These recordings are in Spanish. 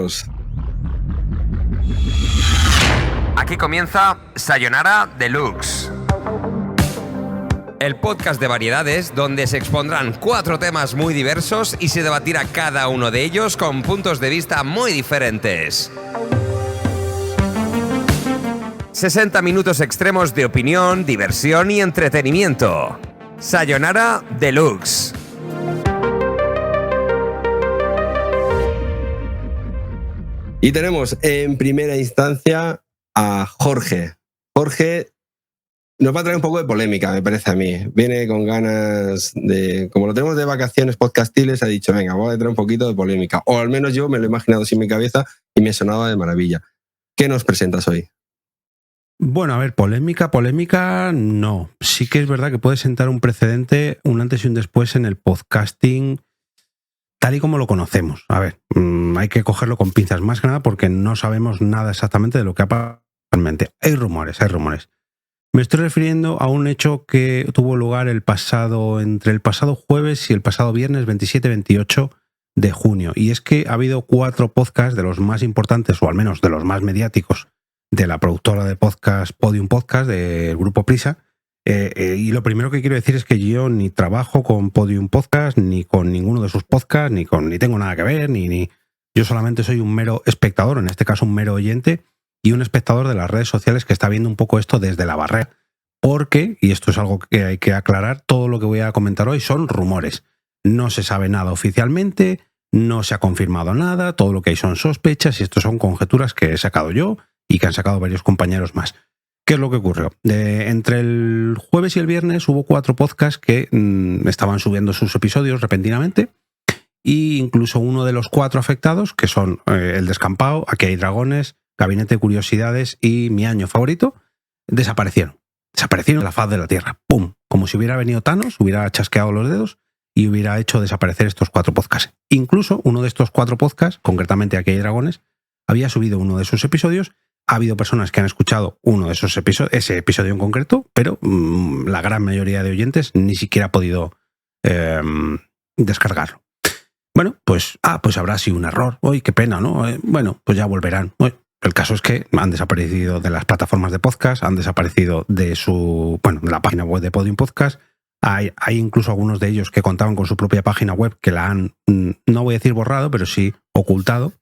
Comenzamos. Aquí comienza Sayonara Deluxe, el podcast de variedades donde se expondrán 4 temas muy diversos y se debatirá cada uno de ellos con puntos de vista muy diferentes. 60 minutos extremos de opinión, diversión y entretenimiento. Sayonara Deluxe. Y tenemos en primera instancia a Jorge. Jorge nos va a traer un poco de polémica, me parece a mí. Viene con ganas de... Como lo tenemos de vacaciones podcastiles, ha dicho, venga, voy a traer un poquito de polémica. O al menos yo me lo he imaginado así en mi cabeza y me sonaba de maravilla. ¿Qué nos presentas hoy? Bueno, a ver, polémica no. Sí que es verdad que puede sentar un precedente, un antes y un después en el podcasting tal y como lo conocemos. A ver, hay que cogerlo con pinzas, más que nada porque no sabemos nada exactamente de lo que ha pasado realmente. Hay rumores. Me estoy refiriendo a un hecho que tuvo lugar entre el pasado jueves y el pasado viernes 27-28 de junio. Y es que ha habido 4 podcasts de los más importantes, o al menos de los más mediáticos, de la productora de podcast Podium Podcast, del grupo Prisa. Y lo primero que quiero decir es que yo ni trabajo con Podium Podcast, ni con ninguno de sus podcasts, ni tengo nada que ver, ni yo solamente soy un mero espectador, en este caso un mero oyente, y un espectador de las redes sociales que está viendo un poco esto desde la barrera. Porque, y esto es algo que hay que aclarar, todo lo que voy a comentar hoy son rumores. No se sabe nada oficialmente, no se ha confirmado nada, todo lo que hay son sospechas y esto son conjeturas que he sacado yo y que han sacado varios compañeros más. ¿Qué es lo que ocurrió? Entre el jueves y el viernes hubo 4 podcasts que estaban subiendo sus episodios repentinamente y incluso uno de los 4 afectados, que son El Descampado, Aquí hay Dragones, Gabinete de Curiosidades y Mi Año Favorito, desaparecieron de la faz de la Tierra. ¡Pum! Como si hubiera venido Thanos, hubiera chasqueado los dedos y hubiera hecho desaparecer estos 4 podcasts. Incluso uno de estos 4 podcasts, concretamente Aquí hay Dragones, había subido uno de sus episodios. Ha habido personas que han escuchado uno de esos ese episodio en concreto, pero la gran mayoría de oyentes ni siquiera ha podido descargarlo. Bueno, pues habrá sido un error. ¡Uy, qué pena!, ¿no? Bueno, pues ya volverán. El caso es que han desaparecido de las plataformas de podcast, han desaparecido de la página web de Podium Podcast. Hay incluso algunos de ellos que contaban con su propia página web que la han, no voy a decir borrado, pero sí ocultado,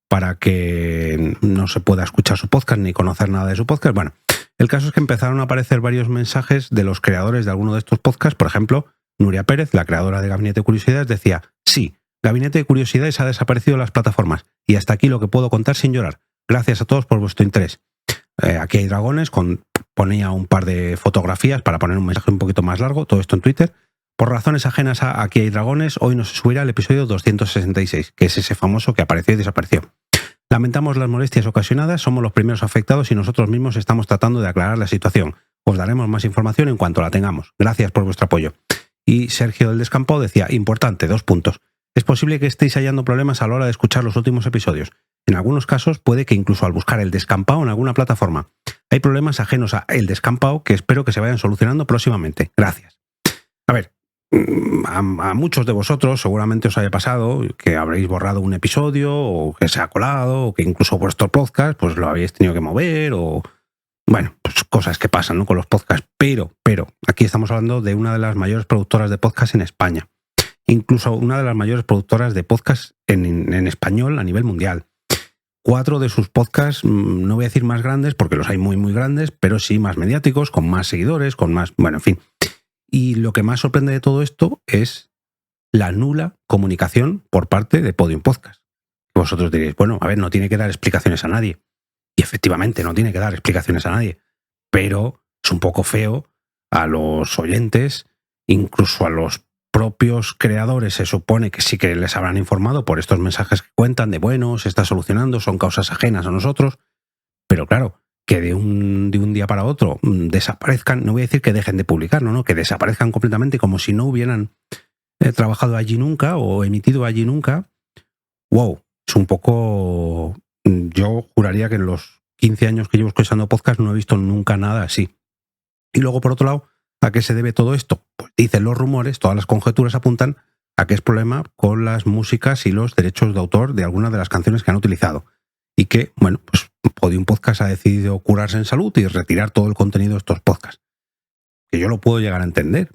para que no se pueda escuchar su podcast ni conocer nada de su podcast. Bueno, el caso es que empezaron a aparecer varios mensajes de los creadores de alguno de estos podcasts. Por ejemplo, Nuria Pérez, la creadora de Gabinete de Curiosidades, decía: sí, Gabinete de Curiosidades ha desaparecido de las plataformas y hasta aquí lo que puedo contar sin llorar. Gracias a todos por vuestro interés. Aquí hay Dragones, ponía un par de fotografías para poner un mensaje un poquito más largo, todo esto en Twitter. Por razones ajenas a Aquí hay Dragones, hoy no se subirá el episodio 266, que es ese famoso que apareció y desapareció. Lamentamos las molestias ocasionadas, somos los primeros afectados y nosotros mismos estamos tratando de aclarar la situación. Os daremos más información en cuanto la tengamos. Gracias por vuestro apoyo. Y Sergio del Descampado decía: importante, 2 puntos. Es posible que estéis hallando problemas a la hora de escuchar los últimos episodios. En algunos casos puede que incluso al buscar El Descampado en alguna plataforma hay problemas ajenos a El Descampado que espero que se vayan solucionando próximamente. Gracias. A ver, a muchos de vosotros seguramente os haya pasado que habréis borrado un episodio o que se ha colado o que incluso vuestro podcast pues lo habéis tenido que mover o... Bueno, pues cosas que pasan, ¿no?, con los podcasts. Pero aquí estamos hablando de una de las mayores productoras de podcast en España. Incluso una de las mayores productoras de podcast en español a nivel mundial. 4 de sus podcasts, no voy a decir más grandes porque los hay muy, muy grandes, pero sí más mediáticos, con más seguidores, con más... Bueno, en fin. Y lo que más sorprende de todo esto es la nula comunicación por parte de Podium Podcast. Vosotros diréis, bueno, a ver, no tiene que dar explicaciones a nadie. Y efectivamente no tiene que dar explicaciones a nadie. Pero es un poco feo a los oyentes, incluso a los propios creadores, se supone que sí que les habrán informado por estos mensajes que cuentan de, bueno, se está solucionando, son causas ajenas a nosotros. Pero claro, que de un día para otro desaparezcan, no voy a decir que dejen de publicar, no, que desaparezcan completamente como si no hubieran trabajado allí nunca o emitido allí nunca. Wow, es un poco... Yo juraría que en los 15 años que llevo escuchando podcast no he visto nunca nada así. Y luego, por otro lado, ¿a qué se debe todo esto? Pues dicen los rumores, todas las conjeturas apuntan a qué es problema con las músicas y los derechos de autor de algunas de las canciones que han utilizado. Y que, bueno, pues Podium Podcast ha decidido curarse en salud y retirar todo el contenido de estos podcasts. Que yo lo puedo llegar a entender,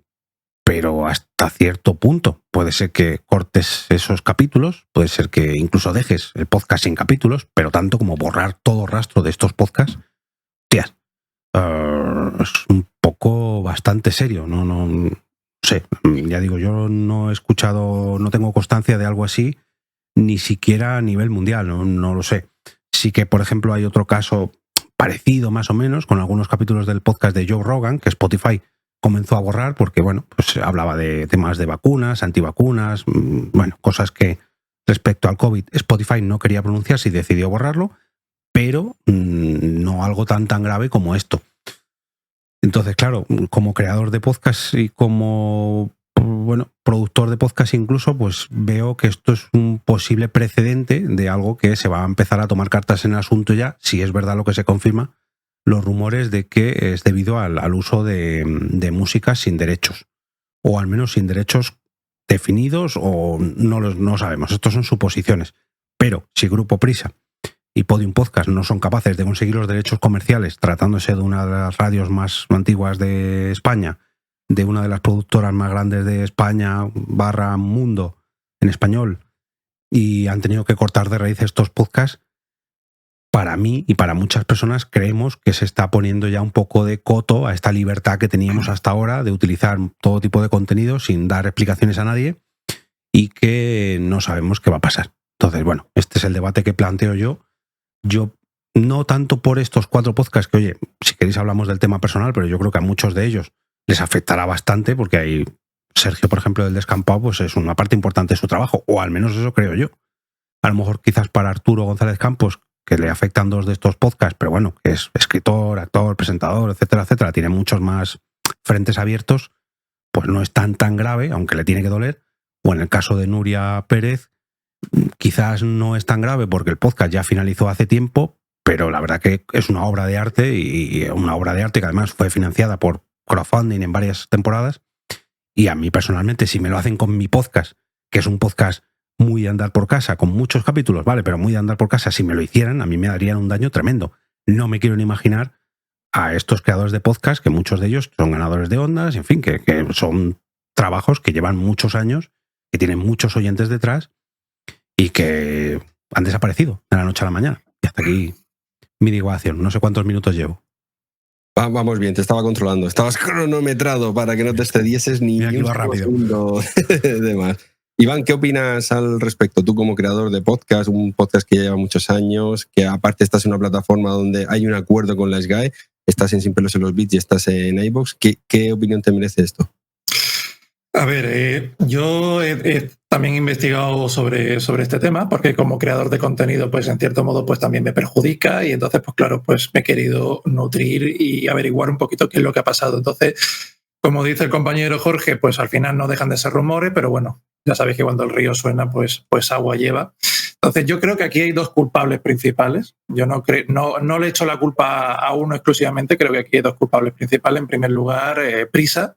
pero hasta cierto punto. Puede ser que cortes esos capítulos, puede ser que incluso dejes el podcast sin capítulos, pero tanto como borrar todo rastro de estos podcasts, tías, es un poco bastante serio. No sé, ya digo, yo no he escuchado, no tengo constancia de algo así, ni siquiera a nivel mundial, no lo sé. Sí que, por ejemplo, hay otro caso parecido más o menos con algunos capítulos del podcast de Joe Rogan, que Spotify comenzó a borrar porque, bueno, pues hablaba de temas de vacunas, antivacunas, bueno, cosas que respecto al COVID Spotify no quería pronunciarse y decidió borrarlo, pero no algo tan grave como esto. Entonces, claro, como creador de podcast y como, bueno, productor de podcast incluso, pues veo que esto es un posible precedente de algo que se va a empezar a tomar cartas en el asunto ya, si es verdad lo que se confirma, los rumores de que es debido al uso de música sin derechos, o al menos sin derechos definidos, o no sabemos, estos son suposiciones. Pero si Grupo Prisa y Podium Podcast no son capaces de conseguir los derechos comerciales, tratándose de una de las radios más antiguas de España, de una de las productoras más grandes de España / mundo en español, y han tenido que cortar de raíz estos podcasts, para mí y para muchas personas creemos que se está poniendo ya un poco de coto a esta libertad que teníamos hasta ahora de utilizar todo tipo de contenido sin dar explicaciones a nadie y que no sabemos qué va a pasar. Entonces, bueno, este es el debate que planteo yo. Yo no tanto por estos 4 podcasts que, oye, si queréis hablamos del tema personal, pero yo creo que a muchos de ellos les afectará bastante porque hay Sergio, por ejemplo, del Descampado, pues es una parte importante de su trabajo, o al menos eso creo yo. A lo mejor quizás para Arturo González Campos, que le afectan 2 de estos podcasts, pero bueno, que es escritor, actor, presentador, etcétera, etcétera, tiene muchos más frentes abiertos, pues no es tan grave, aunque le tiene que doler. O en el caso de Nuria Pérez, quizás no es tan grave porque el podcast ya finalizó hace tiempo, pero la verdad que es una obra de arte y una obra de arte que además fue financiada por crowdfunding en varias temporadas. Y a mí personalmente, si me lo hacen con mi podcast, que es un podcast muy de andar por casa, con muchos capítulos, vale, pero muy de andar por casa, si me lo hicieran, a mí me darían un daño tremendo. No me quiero ni imaginar a estos creadores de podcast, que muchos de ellos son ganadores de ondas, en fin, que son trabajos que llevan muchos años, que tienen muchos oyentes detrás y que han desaparecido de la noche a la mañana. Y hasta aquí mi divagación. No sé cuántos minutos llevo. Vamos bien, te estaba controlando. Estabas cronometrado para que no te excedieses ni un segundo de más. Iván, ¿qué opinas al respecto? Tú como creador de podcast, un podcast que lleva muchos años, que aparte estás en una plataforma donde hay un acuerdo con la SGAE, estás en Sin Pelos en los Beats y estás en iVoox. ¿Qué opinión te merece esto? A ver, yo he también investigado sobre este tema porque como creador de contenido, pues en cierto modo pues también me perjudica y entonces pues claro, pues me he querido nutrir y averiguar un poquito qué es lo que ha pasado. Entonces, como dice el compañero Jorge, pues al final no dejan de ser rumores, pero bueno, ya sabéis que cuando el río suena, pues agua lleva. Entonces yo creo que aquí hay 2 culpables principales. Yo no le echo la culpa a uno exclusivamente, creo que aquí hay 2 culpables principales. En primer lugar, Prisa.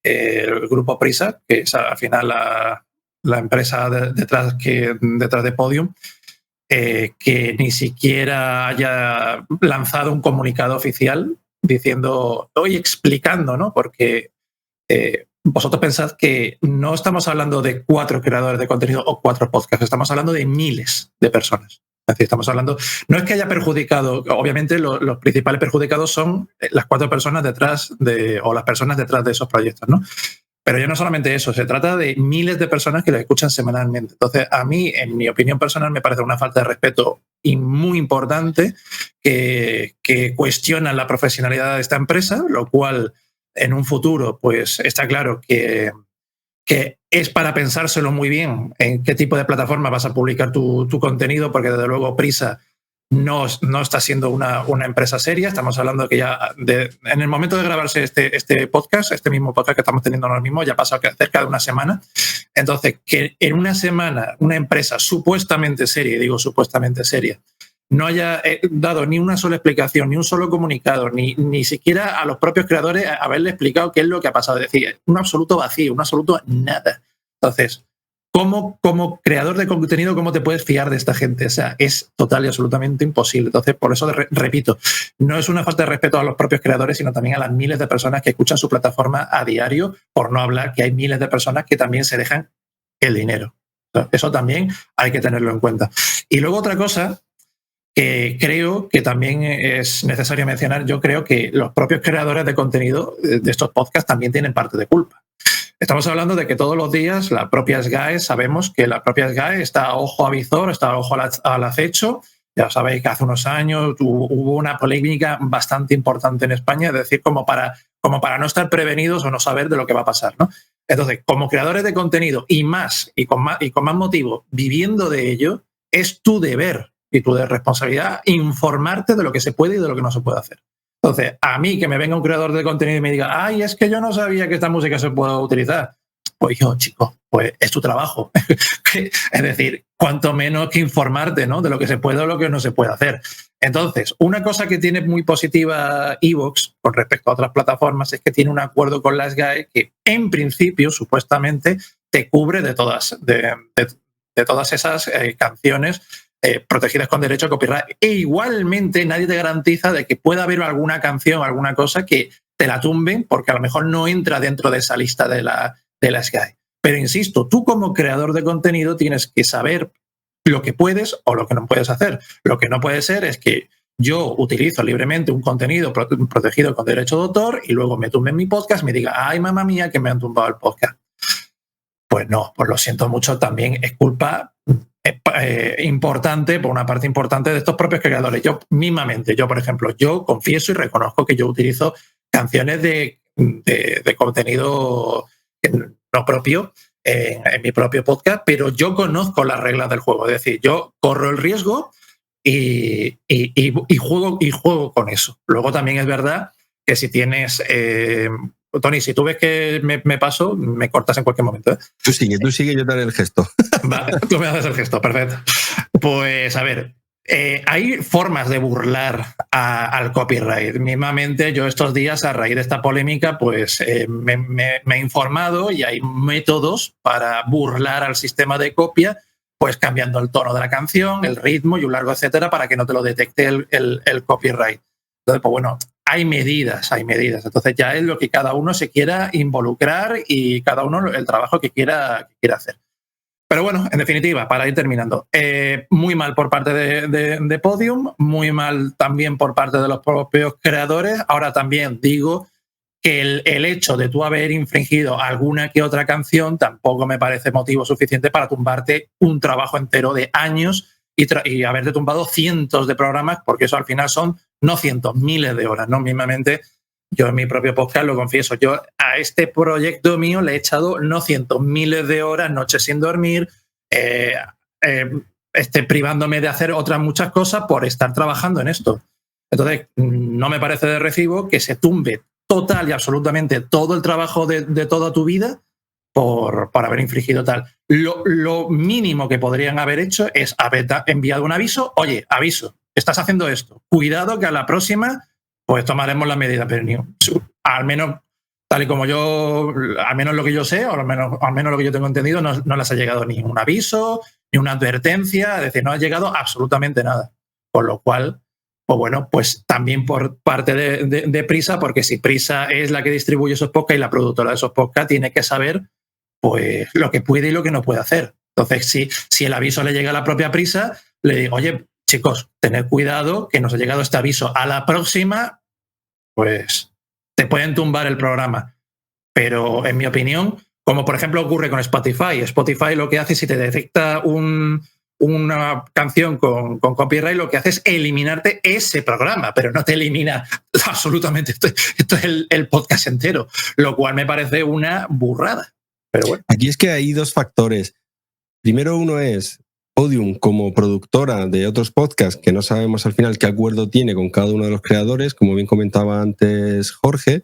El grupo Prisa, que es al final la empresa detrás de Podium, que ni siquiera haya lanzado un comunicado oficial diciendo, estoy explicando, ¿no? Porque vosotros pensad que no estamos hablando de 4 creadores de contenido o 4 podcasts, estamos hablando de miles de personas. Es decir, estamos hablando, no es que haya perjudicado, obviamente los principales perjudicados son las 4 personas detrás o las personas detrás de esos proyectos, ¿no? Pero ya no solamente eso, se trata de miles de personas que lo escuchan semanalmente. Entonces, a mí, en mi opinión personal, me parece una falta de respeto y muy importante que cuestiona la profesionalidad de esta empresa, lo cual en un futuro, pues está claro que es para pensárselo muy bien en qué tipo de plataforma vas a publicar tu contenido, porque desde luego Prisa no está siendo una empresa seria. Estamos hablando que ya en el momento de grabarse este podcast, este mismo podcast que estamos teniendo ahora mismo, ya ha pasado cerca de una semana. Entonces, que en una semana una empresa supuestamente seria, y digo supuestamente seria, no haya dado ni una sola explicación, ni un solo comunicado, ni siquiera a los propios creadores haberle explicado qué es lo que ha pasado. Es decir, un absoluto vacío, un absoluto nada. Entonces, como creador de contenido, ¿cómo te puedes fiar de esta gente? O sea, es total y absolutamente imposible. Entonces, por eso repito, no es una falta de respeto a los propios creadores, sino también a las miles de personas que escuchan su plataforma a diario, por no hablar que hay miles de personas que también se dejan el dinero. Eso también hay que tenerlo en cuenta. Y luego otra cosa que creo que también es necesario mencionar, yo creo que los propios creadores de contenido de estos podcasts también tienen parte de culpa. Estamos hablando de que todos los días la propia SGAE, sabemos que la propia SGAE está a ojo a visor, está a ojo al acecho. Ya sabéis que hace unos años hubo una polémica bastante importante en España, es decir, como para no estar prevenidos o no saber de lo que va a pasar, ¿no? Entonces, como creadores de contenido y con más motivo, viviendo de ello, es tu deber y tu responsabilidad informarte de lo que se puede y de lo que no se puede hacer. Entonces, a mí que me venga un creador de contenido y me diga, ay, es que yo no sabía que esta música se puede utilizar. Pues yo, chico, pues es tu trabajo. Es decir, cuanto menos que informarte, ¿no?, de lo que se puede o lo que no se puede hacer. Entonces, una cosa que tiene muy positiva iVoox con respecto a otras plataformas es que tiene un acuerdo con la SGAE que, en principio, supuestamente, te cubre de todas esas canciones protegidas con derecho a copyright. E igualmente nadie te garantiza de que pueda haber alguna canción, alguna cosa que te la tumben porque a lo mejor no entra dentro de esa lista de la SGAE. Pero insisto, tú como creador de contenido tienes que saber lo que puedes o lo que no puedes hacer. Lo que no puede ser es que yo utilizo libremente un contenido protegido con derecho de autor y luego me tumbe en mi podcast y me diga, ay, mamá mía, que me han tumbado el podcast. Pues no, pues lo siento mucho, también es culpa importante, por una parte importante de estos propios creadores. Yo mismamente, por ejemplo, yo confieso y reconozco que yo utilizo canciones de contenido no propio en mi propio podcast, pero yo conozco las reglas del juego. Es decir, yo corro el riesgo y juego con eso. Luego también es verdad que si tienes... Tony, si tú ves que me paso, me cortas en cualquier momento, ¿eh? Tú sigue, yo te haré el gesto. Vale, tú me haces el gesto, perfecto. Pues a ver, hay formas de burlar al copyright. Mismamente, yo estos días, a raíz de esta polémica, pues me he informado y hay métodos para burlar al sistema de copia, pues cambiando el tono de la canción, el ritmo y un largo etcétera para que no te lo detecte el copyright. Entonces, pues bueno, hay medidas. Entonces ya es lo que cada uno se quiera involucrar y cada uno el trabajo que quiera hacer. Pero bueno, en definitiva, para ir terminando, muy mal por parte de Podium, muy mal también por parte de los propios creadores. Ahora también digo que el hecho de tú haber infringido alguna que otra canción tampoco me parece motivo suficiente para tumbarte un trabajo entero de años y haberte tumbado cientos de programas, porque eso al final son no cientos, miles de horas, ¿no? Mismamente, yo en mi propio podcast lo confieso, yo a este proyecto mío le he echado no cientos, miles de horas, noches sin dormir, privándome de hacer otras muchas cosas por estar trabajando en esto. Entonces, no me parece de recibo que se tumbe total y absolutamente todo el trabajo de toda tu vida por haber infringido tal. Lo mínimo que podrían haber hecho es haber enviado un aviso. Oye, aviso, estás haciendo esto. Cuidado que a la próxima pues tomaremos las medidas. Pero al menos, tal y como yo, al menos lo que yo sé, o al menos lo que yo tengo entendido, no les ha llegado ni un aviso, ni una advertencia. Es decir, no ha llegado absolutamente nada. Por lo cual, pues bueno, pues también por parte de Prisa, porque si Prisa es la que distribuye esos podcasts y la productora de esos podcasts tiene que saber pues lo que puede y lo que no puede hacer. Entonces, si el aviso le llega a la propia Prisa, le digo, oye, chicos, tened cuidado que nos ha llegado este aviso. A la próxima, pues te pueden tumbar el programa. Pero en mi opinión, como por ejemplo ocurre con Spotify, Spotify lo que hace, si te detecta una canción con copyright, lo que hace es eliminarte ese programa, pero no te elimina absolutamente esto es el podcast entero, lo cual me parece una burrada. Pero bueno. Aquí es que hay dos factores. Primero, uno es Podium como productora de otros podcasts, que no sabemos al final qué acuerdo tiene con cada uno de los creadores, como bien comentaba antes Jorge.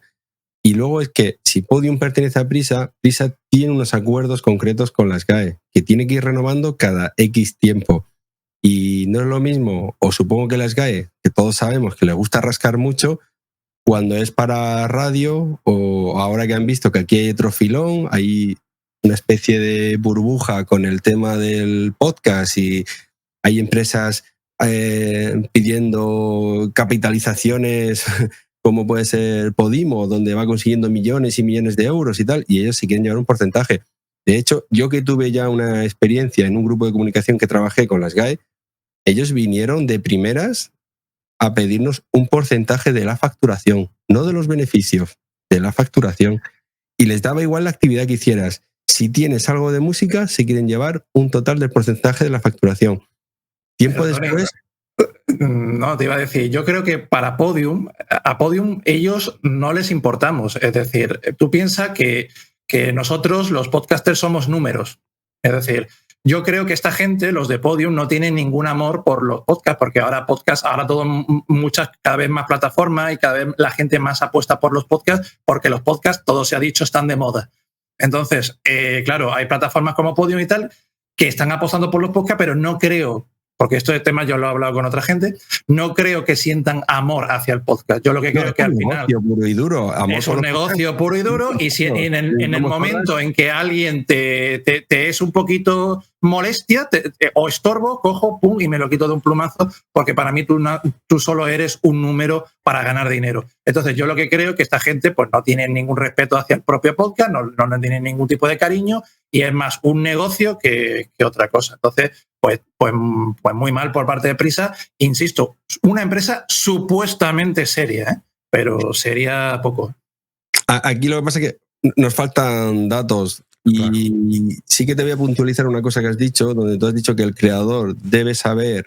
Y luego es que si Podium pertenece a Prisa, Prisa tiene unos acuerdos concretos con la SGAE, que tiene que ir renovando cada X tiempo. Y no es lo mismo, o supongo que la SGAE, que todos sabemos que le gusta rascar mucho, cuando es para radio, o ahora que han visto que aquí hay otro filón, hay una especie de burbuja con el tema del podcast y hay empresas pidiendo capitalizaciones como puede ser Podimo, donde va consiguiendo millones y millones de euros y tal, y ellos sí quieren llevar un porcentaje. De hecho, yo que tuve ya una experiencia en un grupo de comunicación que trabajé con las GAE, ellos vinieron de primeras a pedirnos un porcentaje de la facturación, no de los beneficios, de la facturación. Y les daba igual la actividad que hicieras. Si tienes algo de música, se quieren llevar un total del porcentaje de la facturación. Tiempo después... No, te iba a decir, yo creo que para Podium, a Podium ellos no les importamos. Es decir, tú piensas que nosotros, los podcasters, somos números. Es decir, yo creo que esta gente, los de Podium, no tienen ningún amor por los podcasts, porque ahora cada vez más plataformas y cada vez la gente más apuesta por los podcasts, porque los podcasts, todo se ha dicho, están de moda. Entonces, claro, hay plataformas como Podium y tal que están apostando por los podcasts, pero no creo, porque esto de temas yo lo he hablado con otra gente, no creo que sientan amor hacia el podcast. Yo lo que creo es que al final puro y duro, es un negocio puro y duro, y si en el momento en que alguien te es un poquito molestia o estorbo, cojo, pum, y me lo quito de un plumazo, porque para mí tú solo eres un número para ganar dinero. Entonces yo lo que creo es que esta gente pues no tiene ningún respeto hacia el propio podcast, no tiene ningún tipo de cariño, y es más un negocio que otra cosa. Entonces, pues muy mal por parte de Prisa. Insisto, una empresa supuestamente seria, pero sería poco. Aquí lo que pasa es que nos faltan datos. Y sí que te voy a puntualizar una cosa que has dicho, donde tú has dicho que el creador debe saber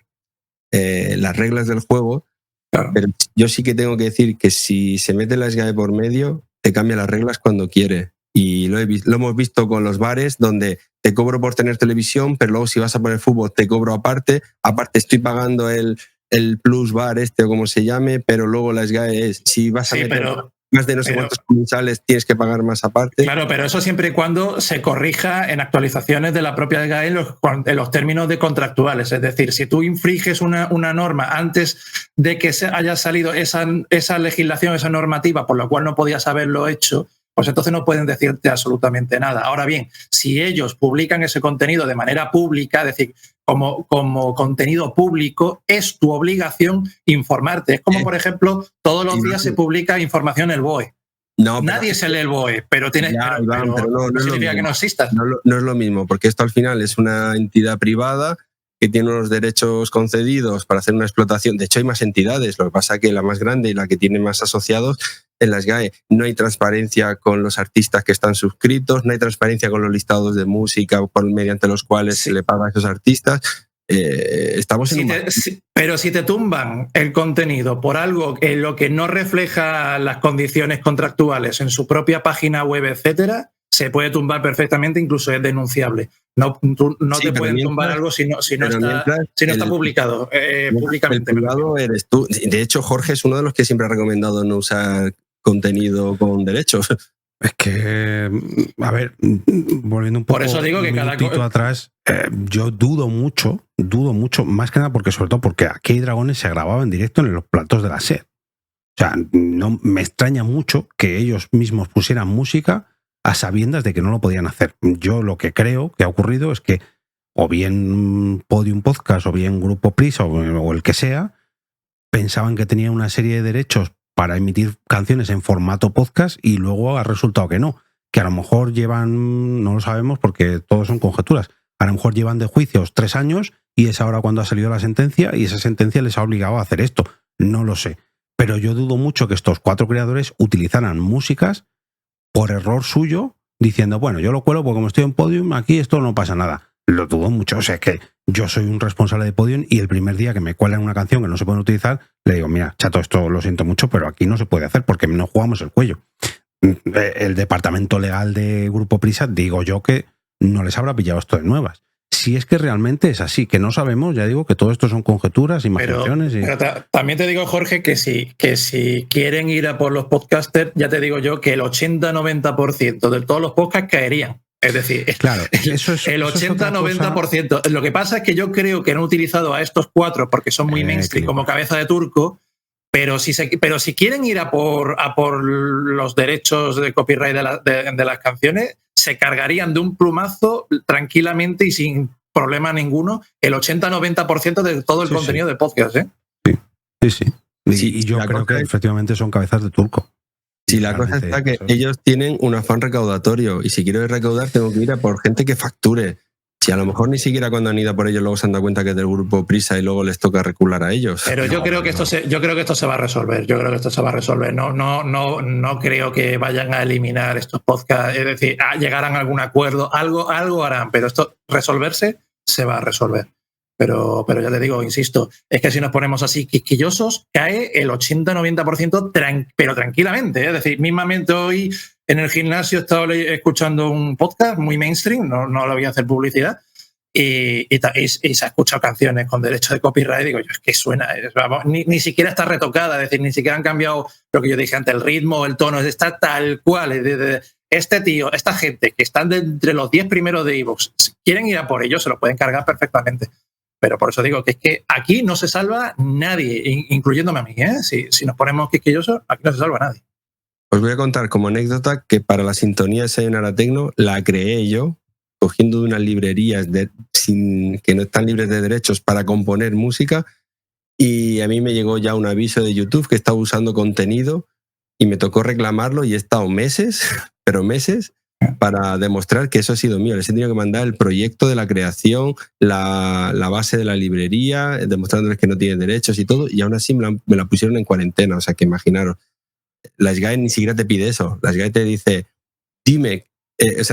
las reglas del juego, claro. Pero yo sí que tengo que decir que si se mete la SGAE por medio, te cambia las reglas cuando quiere. Y lo hemos visto con los bares, donde te cobro por tener televisión, pero luego si vas a poner fútbol te cobro aparte estoy pagando el plus bar o como se llame, pero luego la SGAE es, si vas a meter más de no sé cuántos comensales tienes que pagar más aparte. Claro, pero eso siempre y cuando se corrija en actualizaciones de la propia SGAE en los términos de contractuales. Es decir, si tú infringes una norma antes de que haya salido esa legislación, esa normativa, por la cual no podías haberlo hecho, pues entonces no pueden decirte absolutamente nada. Ahora bien, si ellos publican ese contenido de manera pública, es decir, como contenido público, es tu obligación informarte. Es como, por ejemplo, todos los días se publica información en el BOE. Nadie se lee el BOE, pero no significa que no exista. No es lo mismo, porque esto al final es una entidad privada que tiene unos derechos concedidos para hacer una explotación. De hecho, hay más entidades. Lo que pasa es que la más grande y la que tiene más asociados en las SGAE. No hay transparencia con los artistas que están suscritos, no hay transparencia con los listados de música mediante los cuales se le paga a esos artistas. Estamos en pero si te tumban el contenido por algo en lo que no refleja las condiciones contractuales en su propia página web, etcétera, se puede tumbar perfectamente, incluso es denunciable. No te pueden tumbar algo si no está publicado públicamente. El privado eres tú. De hecho, Jorge es uno de los que siempre ha recomendado no usar contenido con derechos. Es que, a ver, volviendo un poco por eso digo que atrás, yo dudo mucho, más que nada sobre todo porque Aquí hay Dragones se grababa en directo en los platos de la SER. O sea, no me extraña mucho que ellos mismos pusieran música a sabiendas de que no lo podían hacer. Yo lo que creo que ha ocurrido es que o bien Podium Podcast o bien Grupo Prisa o el que sea, pensaban que tenían una serie de derechos para emitir canciones en formato podcast y luego ha resultado que no, que a lo mejor llevan, no lo sabemos porque todos son conjeturas, a lo mejor llevan de juicios 3 años y es ahora cuando ha salido la sentencia y esa sentencia les ha obligado a hacer esto. No lo sé, pero yo dudo mucho que estos 4 creadores utilizaran músicas por error suyo, diciendo, bueno, yo lo cuelo porque como estoy en Podium, aquí esto no pasa nada. Lo dudo mucho. O sea, que yo soy un responsable de Podium y el primer día que me cuelan una canción que no se puede utilizar, le digo, mira, chato, esto lo siento mucho, pero aquí no se puede hacer porque no jugamos el cuello. El departamento legal de Grupo Prisa, digo yo que no les habrá pillado esto de nuevas. Si es que realmente es así, que no sabemos, ya digo que todo esto son conjeturas, imaginaciones. Pero también te digo, Jorge, que si quieren ir a por los podcasters, ya te digo yo que el 80-90% de todos los podcasts caerían. Es decir, claro, el 80-90%. Lo que pasa es que yo creo que han utilizado a estos 4 porque son muy mainstream como cabeza de turco Pero si quieren ir a por los derechos de copyright de las canciones, se cargarían de un plumazo tranquilamente y sin problema ninguno el 80-90% de todo el contenido de podcast, ¿eh? Sí. Y yo creo que efectivamente son cabezas de turco. Sí, la cosa está que ellos tienen un afán recaudatorio y si quiero recaudar tengo que ir a por gente que facture. Si a lo mejor ni siquiera cuando han ido a por ellos luego se han dado cuenta que es del grupo Prisa y luego les toca recular a ellos. Pero yo creo que esto se va a resolver. Yo creo que esto se va a resolver. No creo que vayan a eliminar estos podcasts. Es decir, llegarán a algún acuerdo, algo harán, pero esto resolverse se va a resolver. Pero ya te digo, insisto, es que si nos ponemos así quisquillosos, cae el 80-90%, pero tranquilamente. Es decir, mismamente hoy en el gimnasio he estado escuchando un podcast muy mainstream, no lo voy a hacer publicidad, y se ha escuchado canciones con derecho de copyright. Digo yo, es que suena, ni siquiera está retocada, es decir, ni siquiera han cambiado lo que yo dije antes, el ritmo, el tono, está tal cual. Este tío, esta gente que están entre los 10 primeros de iVoox, quieren ir a por ellos, se lo pueden cargar perfectamente. Pero por eso digo que es que aquí no se salva nadie, incluyéndome a mí, ¿eh? Si nos ponemos quisquillosos, aquí no se salva nadie. Os voy a contar como anécdota que para la sintonía de Sayonara Tecno la creé yo, cogiendo de unas librerías que no están libres de derechos para componer música, y a mí me llegó ya un aviso de YouTube que estaba usando contenido y me tocó reclamarlo y he estado meses, para demostrar que eso ha sido mío. Les he tenido que mandar el proyecto de la creación, la base de la librería, demostrándoles que no tienen derechos y todo, y aún así me la pusieron en cuarentena. O sea, que imaginaros, la SGAE ni siquiera te pide eso. La SGAE te dice, dime,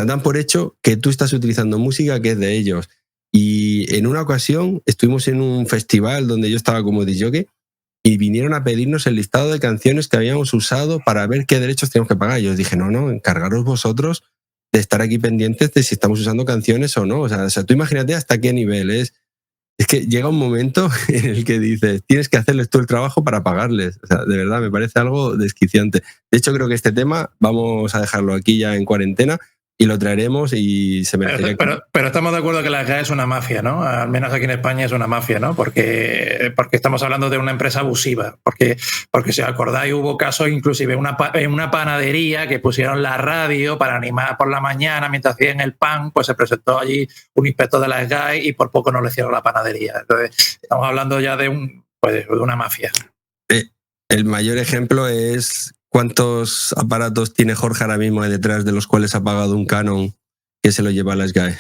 dan por hecho que tú estás utilizando música que es de ellos. Y en una ocasión estuvimos en un festival donde yo estaba como disc jockey y vinieron a pedirnos el listado de canciones que habíamos usado para ver qué derechos teníamos que pagar. Y yo les dije, no, encargaros vosotros de estar aquí pendientes de si estamos usando canciones o no. O sea, tú imagínate hasta qué nivel es. Es que llega un momento en el que dices, tienes que hacerles tú el trabajo para pagarles. O sea, de verdad, me parece algo desquiciante. De hecho, creo que este tema vamos a dejarlo aquí ya en cuarentena y lo traeremos y se merecería. Pero estamos de acuerdo que la SGAE es una mafia, ¿no? Al menos aquí en España es una mafia, ¿no? Porque estamos hablando de una empresa abusiva. Porque si os acordáis, hubo casos inclusive en una panadería que pusieron la radio para animar por la mañana mientras hacían el pan, pues se presentó allí un inspector de la SGAE y por poco no le cierran la panadería. Entonces, estamos hablando ya de una mafia. El mayor ejemplo es cuántos aparatos tiene Jorge ahora mismo detrás de los cuales ha pagado un Canon que se lo lleva a la SGAE.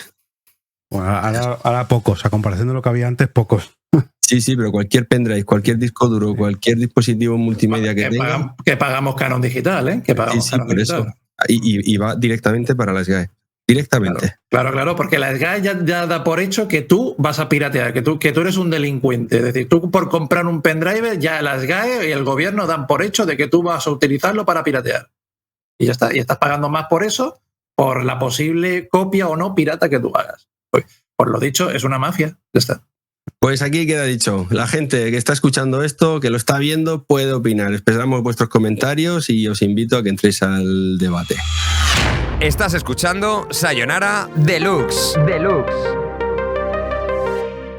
Bueno, ahora pocos, a comparación de lo que había antes, pocos. Sí, pero cualquier pendrive, cualquier disco duro, cualquier dispositivo multimedia que tenga... Que pagamos Canon digital, ¿eh? Que pagamos sí, Canon por digital. eso. Y va directamente para la SGAE. Directamente. Claro, porque la SGAE ya da por hecho que tú vas a piratear, que tú eres un delincuente. Es decir, tú por comprar un pendrive, ya la SGAE y el gobierno dan por hecho de que tú vas a utilizarlo para piratear. Y ya está. Y estás pagando más por eso, por la posible copia o no pirata que tú hagas. Pues, por lo dicho, es una mafia. Ya está. Pues aquí queda dicho. La gente que está escuchando esto, que lo está viendo, puede opinar. Esperamos vuestros comentarios y os invito a que entréis al debate. Estás escuchando Sayonara Deluxe.